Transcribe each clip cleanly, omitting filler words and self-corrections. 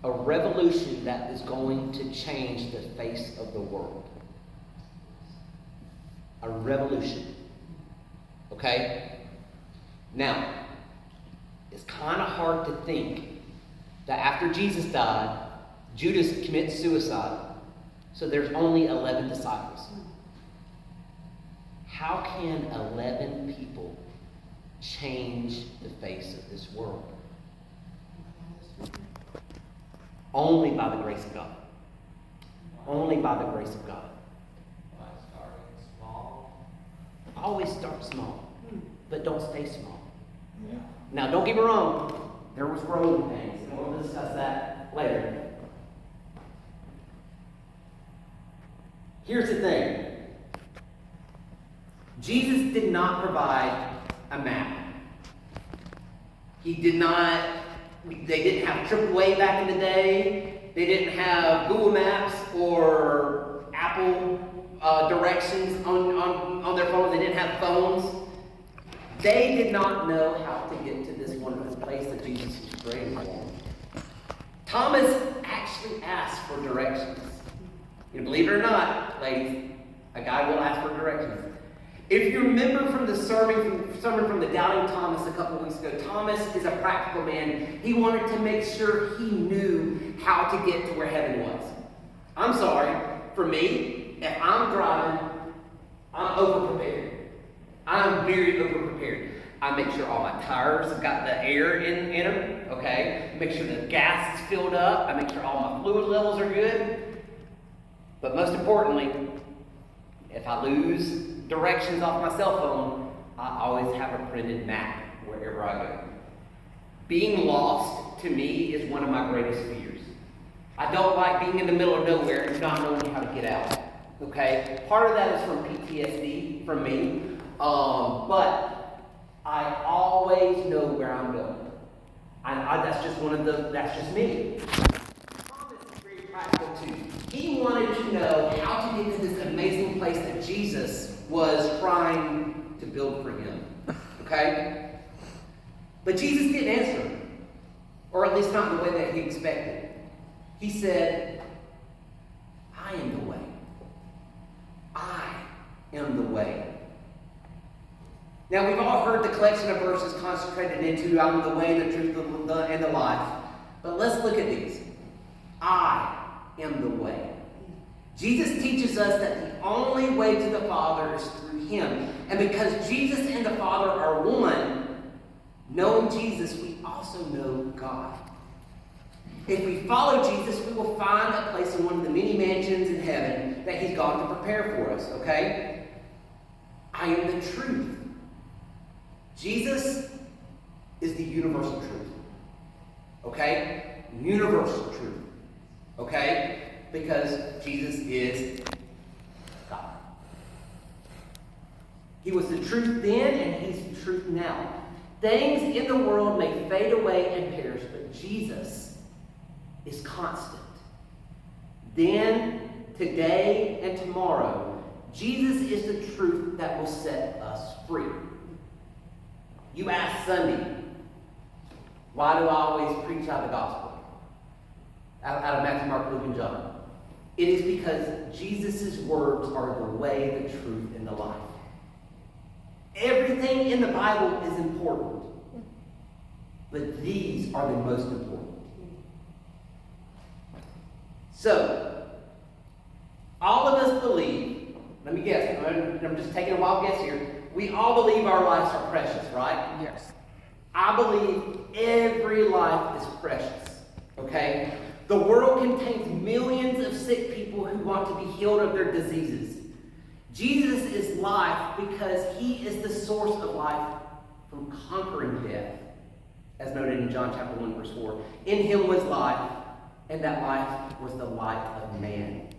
A revolution that is going to change the face of the world. A revolution. Okay? Now, it's kind of hard to think that after Jesus died, Judas commits suicide, so there's only 11 disciples. How can 11 people change the face of this world? Only by the grace of God. Only by the grace of God. By starting small. Always start small, but don't stay small. Yeah. Now, don't get me wrong. There was growing pains, and we'll discuss that later. Here's the thing. Jesus did not provide a map. He did not, they didn't have AAA back in the day. They didn't have Google Maps or Apple directions on their phones. They didn't have phones. They did not know how to get to this wonderful place that Jesus was creating for them. Thomas actually asked for directions. You believe it or not, ladies, a guy will ask for directions. If you remember from the sermon from the Doubting Thomas a couple weeks ago, Thomas is a practical man. He wanted to make sure he knew how to get to where heaven was. I'm sorry, for me, if I'm driving, I'm over-prepared. I'm very over-prepared. I make sure all my tires have got the air in them, okay? Make sure the gas is filled up. I make sure all my fluid levels are good. But most importantly, if I lose directions off my cell phone, I always have a printed map wherever I go. Being lost, to me, is one of my greatest fears. I don't like being in the middle of nowhere and not knowing how to get out. Okay? Part of that is from PTSD from me. But I always know where I'm going. That's just me. Thomas is very practical too. He wanted to know how to get to this amazing place that Jesus was trying to build for him. Okay? But Jesus didn't answer him. Or at least not in the way that he expected. He said, I am the way. I am the way. Now, we've all heard the collection of verses consecrated into I'm the way, the truth, and the life. But let's look at these. I am the way. Jesus teaches us that the only way to the Father is through him. And because Jesus and the Father are one, knowing Jesus, we also know God. If we follow Jesus, we will find a place in one of the many mansions in heaven that he's gone to prepare for us, okay? I am the truth. Jesus is the universal truth. Okay? Universal truth. Okay? Because Jesus is God. He was the truth then, and he's the truth now. Things in the world may fade away and perish, but Jesus is constant. Then, today, and tomorrow, Jesus is the truth that will set us free. You asked Sunday, why do I always preach out of the gospel? Out of Matthew, Mark, Luke, and John. It is because Jesus' words are the way, the truth, and the life. Everything in the Bible is important. But these are the most important. So, all of us believe, let me guess, I'm just taking a wild guess here. We all believe our lives are precious, right? Yes. I believe every life is precious, okay? The world contains millions of sick people who want to be healed of their diseases. Jesus is life because he is the source of life from conquering death, as noted in John chapter 1, verse 4. In him was life, and that life was the light of man.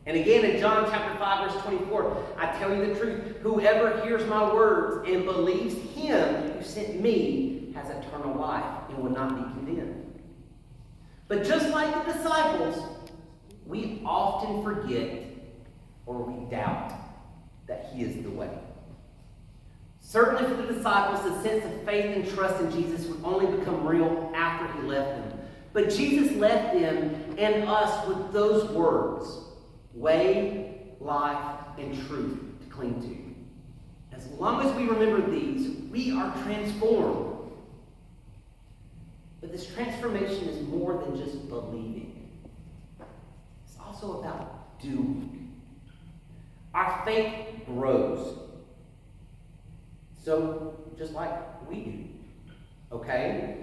And again in John chapter 5, verse 24, I tell you the truth, whoever hears my words and believes him who sent me has eternal life and will not be condemned. But just like the disciples, we often forget or we doubt that he is the way. Certainly for the disciples, the sense of faith and trust in Jesus would only become real after he left them. But Jesus left them and us with those words: way, life, and truth to cling to. As long as we remember these, we are transformed. But this transformation is more than just believing. It's also about doing. Our faith grows. So, just like we do. Okay?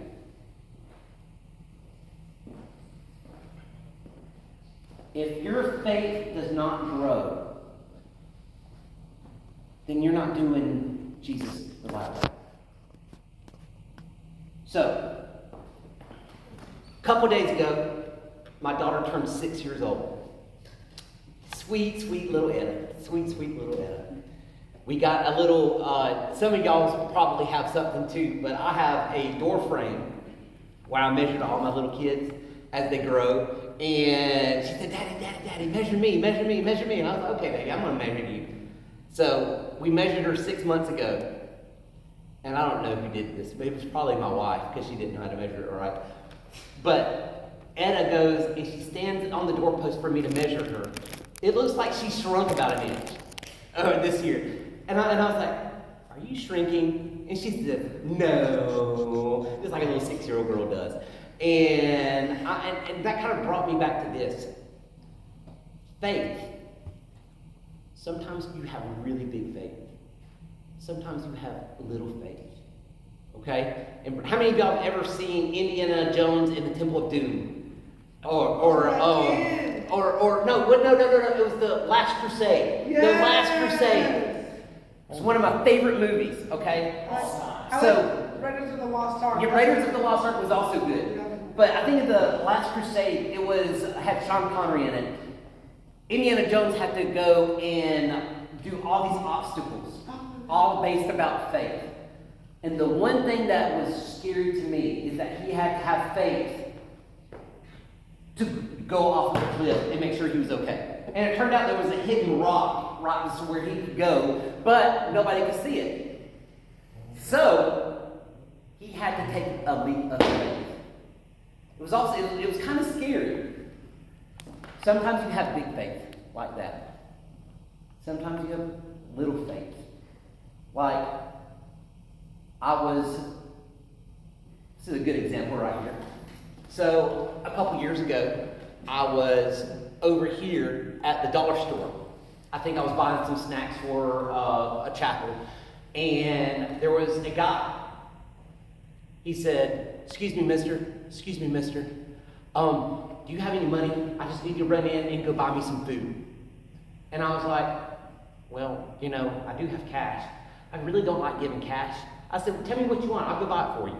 If your faith does not grow, then you're not doing Jesus the right way. So, a couple days ago, my daughter turned 6 years old. Sweet, sweet little Etta. Sweet, sweet little Etta. We got a little, some of y'all probably have something too, but I have a door frame where I measured all my little kids as they grow. And she said, Daddy, measure me. And I was like, okay, baby, I'm going to measure you. So we measured her 6 months ago. And I don't know who did this, but it was probably my wife because she didn't know how to measure it right. But Etta goes and she stands on the doorpost for me to measure her. It looks like she shrunk about an inch this year. And I was like, are you shrinking? And she said, no. Just like a little 6-year-old girl does. And that kind of brought me back to this. Faith. Sometimes you have really big faith. Sometimes you have little faith. Okay? And how many of y'all have ever seen Indiana Jones in the Temple of Doom? No, it was the Last Crusade. Yes. The Last Crusade. It's one of my favorite movies, okay? Raiders of the Lost Ark. Yeah, Raiders of the Lost Ark was also good. But I think in the Last Crusade, it had Sean Connery in it. Indiana Jones had to go and do all these obstacles, all based about faith. And the one thing that was scary to me is that he had to have faith to go off the cliff and make sure he was okay. And it turned out there was a hidden rock right where he could go, but nobody could see it. So he had to take a leap of faith. It was kind of scary. Sometimes you have big faith like that. Sometimes you have little faith. Like this is a good example right here. So a couple years ago, I was over here at the dollar store. I think I was buying some snacks for a chapel, and there was a guy. He said, excuse me, mister. Do you have any money? I just need to run in and go buy me some food. And I was like, well, I do have cash. I really don't like giving cash. I said, well, tell me what you want. I'll go buy it for you.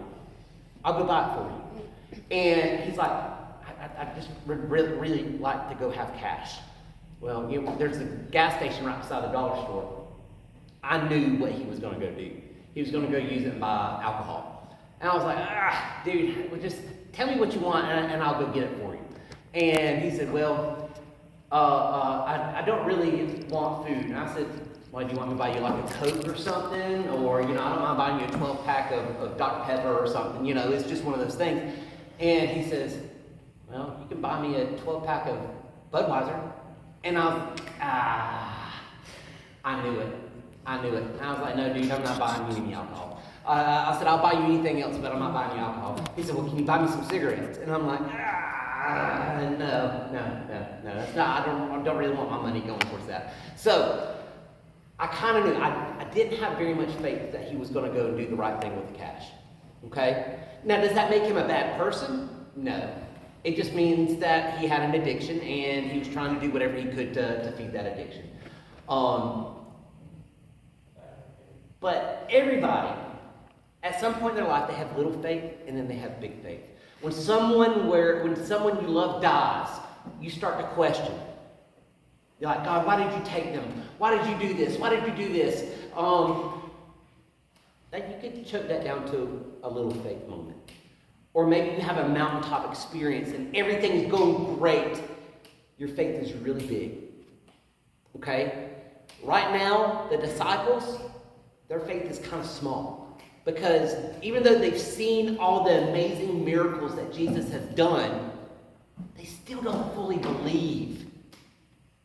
And he's like, I just really like to go have cash. Well, there's a gas station right beside the dollar store. I knew what he was going to go do. He was going to go use it and buy alcohol. And I was like, dude, just tell me what you want and I'll go get it for you. And he said, well, I don't really want food. And I said, well, do you want me to buy you like a Coke or something? Or, I don't mind buying you a 12-pack of Dr. Pepper or something. It's just one of those things. And he says, well, you can buy me a 12-pack of Budweiser. And I was, I knew it. And I was like, no, dude, I'm not buying you any alcohol. I said, I'll buy you anything else, but I'm not buying you alcohol. He said, well, can you buy me some cigarettes? And I'm like, no. It's not, I don't really want my money going towards that. So I kind of knew. I didn't have very much faith that he was going to go and do the right thing with the cash. Okay? Now, does that make him a bad person? No. It just means that he had an addiction and he was trying to do whatever he could to feed that addiction. But everybody, at some point in their life, they have little faith and then they have big faith. When someone you love dies, you start to question. You're like, God, why did you take them? Why did you do this? Why did you do this? That you could choke that down to a little faith moment. Or maybe you have a mountaintop experience and everything's going great. Your faith is really big. Okay? Right now, the disciples, their faith is kind of small. Because even though they've seen all the amazing miracles that Jesus has done, they still don't fully believe.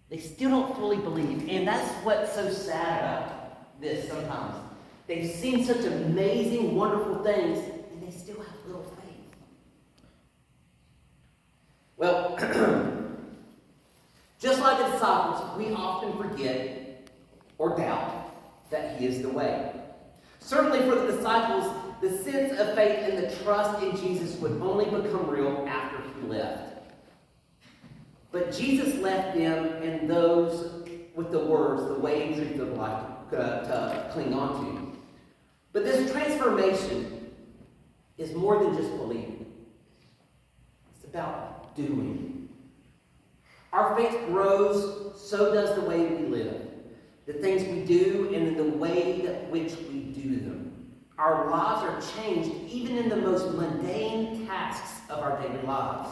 They still don't fully believe. And that's what's so sad about this sometimes. They've seen such amazing, wonderful things, and they still have little faith. Well, just like the disciples, we often forget or doubt that He is the way. Certainly for the disciples, the sense of faith and the trust in Jesus would only become real after He left. But Jesus left them and those with the words, the way and truth of life to cling on to. But this transformation is more than just believing. It's about doing. Our faith grows, so does the way we live. The things we do and in the way that which we do them. Our lives are changed even in the most mundane tasks of our daily lives.